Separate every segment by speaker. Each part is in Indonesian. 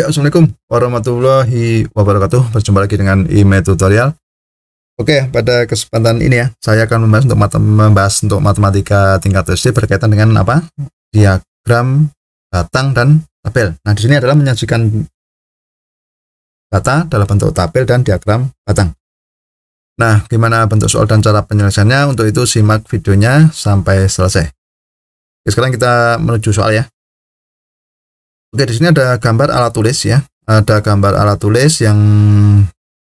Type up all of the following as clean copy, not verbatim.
Speaker 1: Ya, Assalamualaikum warahmatullahi wabarakatuh. Berjumpa lagi dengan IME Tutorial. Oke, pada kesempatan ini ya, saya akan membahas untuk matematika tingkat SD berkaitan dengan apa? Diagram batang dan tabel. Nah, di sini adalah menyajikan data dalam bentuk tabel dan diagram batang. Nah, gimana bentuk soal dan cara penyelesaiannya? Untuk itu simak videonya sampai selesai. Oke, sekarang kita menuju soal ya. Oke, di sini ada gambar alat tulis ya. Ada gambar alat tulis yang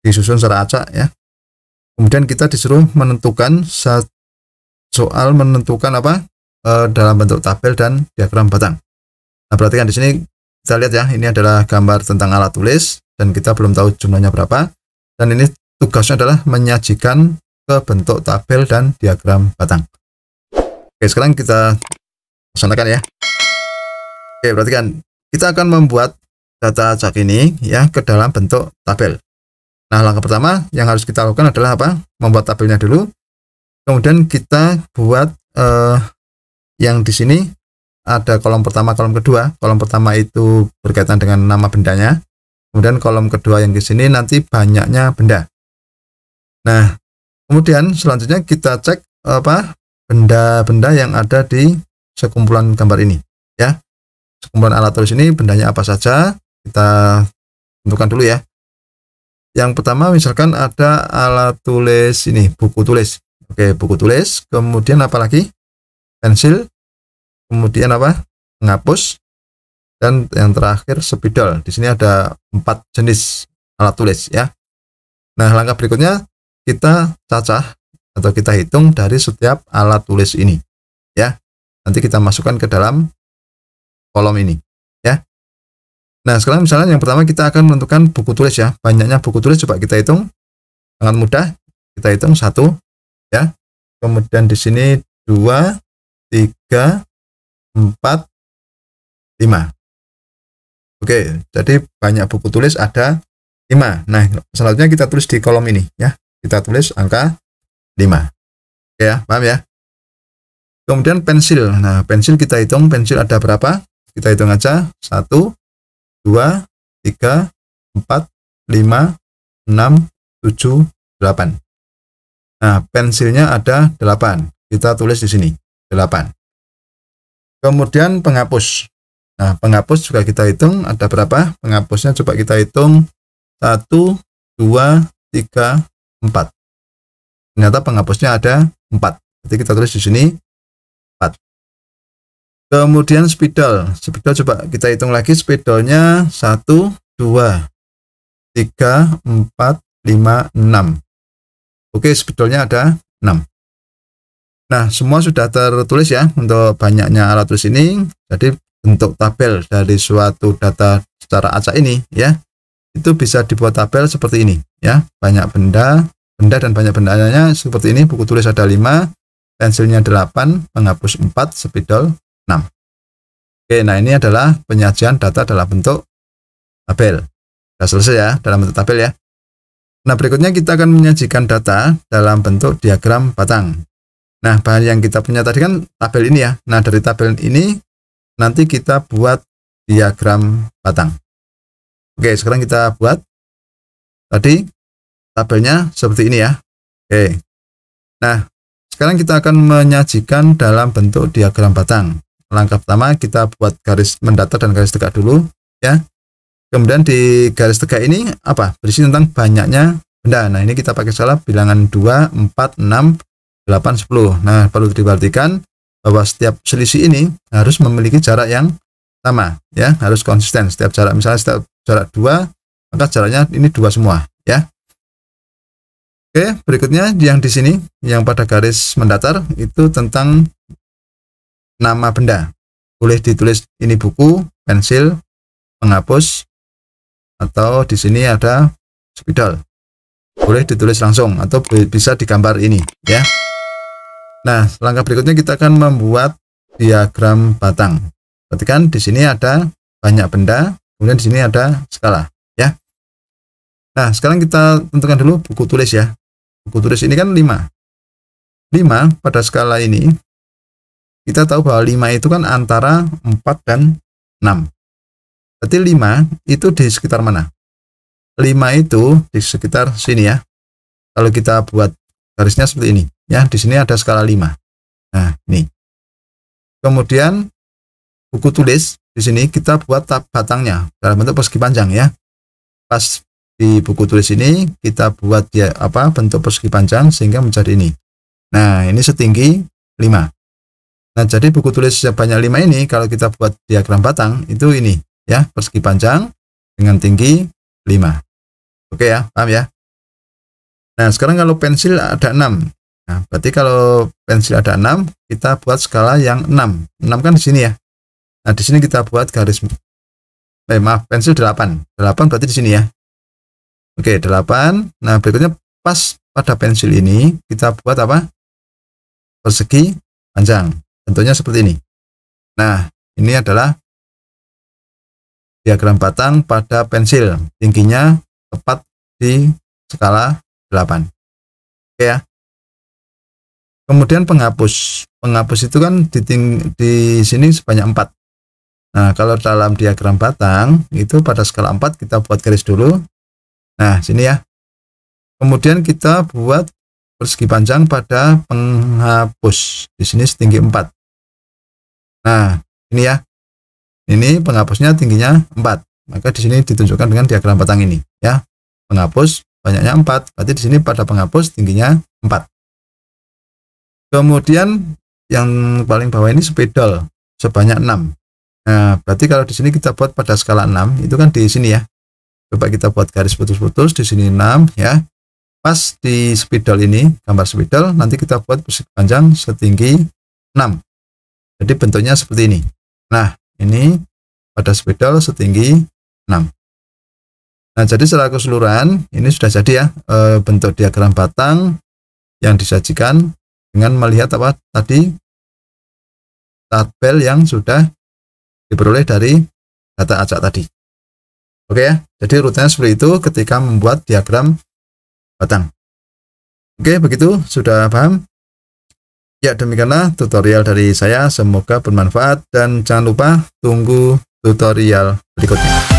Speaker 1: disusun secara acak ya. Kemudian kita disuruh menentukan soal menentukan apa dalam bentuk tabel dan diagram batang. Nah, perhatikan di sini kita lihat ya, ini adalah gambar tentang alat tulis dan kita belum tahu jumlahnya berapa. Dan ini tugasnya adalah menyajikan ke bentuk tabel dan diagram batang. Oke, sekarang kita laksanakan ya. Oke, perhatikan. Kita akan membuat data acak ini ya ke dalam bentuk tabel. Nah, langkah pertama yang harus kita lakukan adalah apa? Membuat tabelnya dulu. Kemudian kita buat yang di sini ada kolom pertama, kolom kedua. Kolom pertama itu berkaitan dengan nama bendanya. Kemudian kolom kedua yang di sini nanti banyaknya benda. Nah, kemudian selanjutnya kita cek apa benda-benda yang ada di sekumpulan gambar ini ya. Sekumpulan alat tulis ini bendanya apa saja, kita tentukan dulu ya. Yang pertama misalkan ada alat tulis ini, buku tulis. Oke, buku tulis. Kemudian apa lagi? Pensil. Kemudian apa? Penghapus. Dan yang terakhir spidol. Di sini ada 4 jenis alat tulis ya. Nah, langkah berikutnya kita cacah atau kita hitung dari setiap alat tulis ini ya. Nanti kita masukkan ke dalam kolom ini ya. Nah, sekarang misalnya yang pertama kita akan menentukan buku tulis ya. Banyaknya buku tulis coba kita hitung. Sangat mudah. Kita hitung 1 ya. Kemudian di sini 2, 3, 4, 5. Oke, jadi banyak buku tulis ada 5. Nah, selanjutnya kita tulis di kolom ini ya. Kita tulis angka 5. Oke ya, paham ya? Kemudian pensil. Nah, pensil kita hitung pensil ada berapa? Kita hitung aja 1, 2, 3, 4, 5, 6, 7, 8. Nah, pensilnya ada 8. Kita tulis di sini 8. Kemudian penghapus. Nah, penghapus juga kita hitung ada berapa? Penghapusnya coba kita hitung 1, 2, 3, 4. Ternyata penghapusnya ada 4. Jadi kita tulis di sini 4. Kemudian spidol. Spidol coba kita hitung lagi spidolnya 1, 2, 3, 4, 5, 6. Oke, spidolnya ada 6. Nah, semua sudah tertulis ya untuk banyaknya alat tulis ini. Jadi bentuk tabel dari suatu data secara acak ini ya, itu bisa dibuat tabel seperti ini ya. Banyak benda dan banyak bendanya seperti ini. Buku tulis ada 5, pensilnya 8, penghapus 4, spidol 6. Oke, nah ini adalah penyajian data dalam bentuk tabel. Sudah selesai ya, dalam bentuk tabel ya. Nah, berikutnya kita akan menyajikan data dalam bentuk diagram batang. Nah, bahan yang kita punya tadi kan tabel ini ya. Nah, dari tabel ini nanti kita buat diagram batang. Oke, sekarang kita buat tadi tabelnya seperti ini ya. Oke. Nah, sekarang kita akan menyajikan dalam bentuk diagram batang. Langkah pertama kita buat garis mendatar dan garis tegak dulu ya. Kemudian di garis tegak ini apa? Berisi tentang banyaknya benda. Nah, ini kita pakai skala bilangan 2, 4, 6, 8, 10. Nah, perlu diperhatikan bahwa setiap selisih ini harus memiliki jarak yang sama ya, harus konsisten. Setiap jarak, misalnya setiap jarak 2, maka jaraknya ini 2 semua ya. Oke, berikutnya yang di sini yang pada garis mendatar itu tentang nama benda. Boleh ditulis ini buku, pensil, penghapus, atau di sini ada spidol. Boleh ditulis langsung atau bisa digambar ini ya. Nah, langkah berikutnya kita akan membuat diagram batang. Perhatikan di sini ada banyak benda, kemudian di sini ada skala ya. Nah, sekarang kita tentukan dulu buku tulis ya. Buku tulis ini kan 5. 5 pada skala ini kita tahu bahwa 5 itu kan antara 4 dan 6. Berarti 5 itu di sekitar mana? 5 itu di sekitar sini ya. Kalau kita buat garisnya seperti ini ya, di sini ada skala 5. Nah, ini. Kemudian buku tulis di sini kita buat tab batangnya dalam bentuk persegi panjang ya. Pas di buku tulis ini kita buat dia bentuk persegi panjang sehingga menjadi ini. Nah, ini setinggi 5. Nah, jadi buku tulis sebanyak 5 ini kalau kita buat diagram batang itu ini ya, persegi panjang dengan tinggi 5. Oke ya, paham ya? Nah, sekarang kalau pensil ada 6. Nah, berarti kalau pensil ada 6, kita buat skala yang 6. 6 kan di sini ya. Nah, di sini kita buat garis pensil 8. 8 berarti di sini ya. Oke, 8. Nah, berikutnya pas pada pensil ini kita buat persegi panjang. Bentuknya seperti ini. Nah, ini adalah diagram batang pada pensil. Tingginya tepat di skala 8. Oke ya. Kemudian penghapus. Penghapus itu kan di sini sebanyak 4. Nah, kalau dalam diagram batang itu pada skala 4 kita buat garis dulu. Nah, sini ya. Kemudian kita buat persegi panjang pada penghapus. Di sini setinggi 4. Nah, ini ya. Ini penghapusnya tingginya 4. Maka di sini ditunjukkan dengan diagram batang ini ya. Penghapus banyaknya 4. Berarti di sini pada penghapus tingginya 4. Kemudian yang paling bawah ini spidol sebanyak 6. Nah, berarti kalau di sini kita buat pada skala 6, itu kan di sini ya. Coba kita buat garis putus-putus di sini 6 ya. Pas di spidol ini, gambar spidol, nanti kita buat persegi panjang setinggi 6. Jadi bentuknya seperti ini. Nah, ini pada spidol setinggi 6. Nah, jadi secara keseluruhan ini sudah jadi ya bentuk diagram batang yang disajikan dengan melihat tadi tabel yang sudah diperoleh dari data acak tadi. Oke ya, jadi rutenya seperti itu ketika membuat diagram batang. Oke, begitu sudah paham? Ya, demikianlah tutorial dari saya, semoga bermanfaat dan jangan lupa tunggu tutorial berikutnya.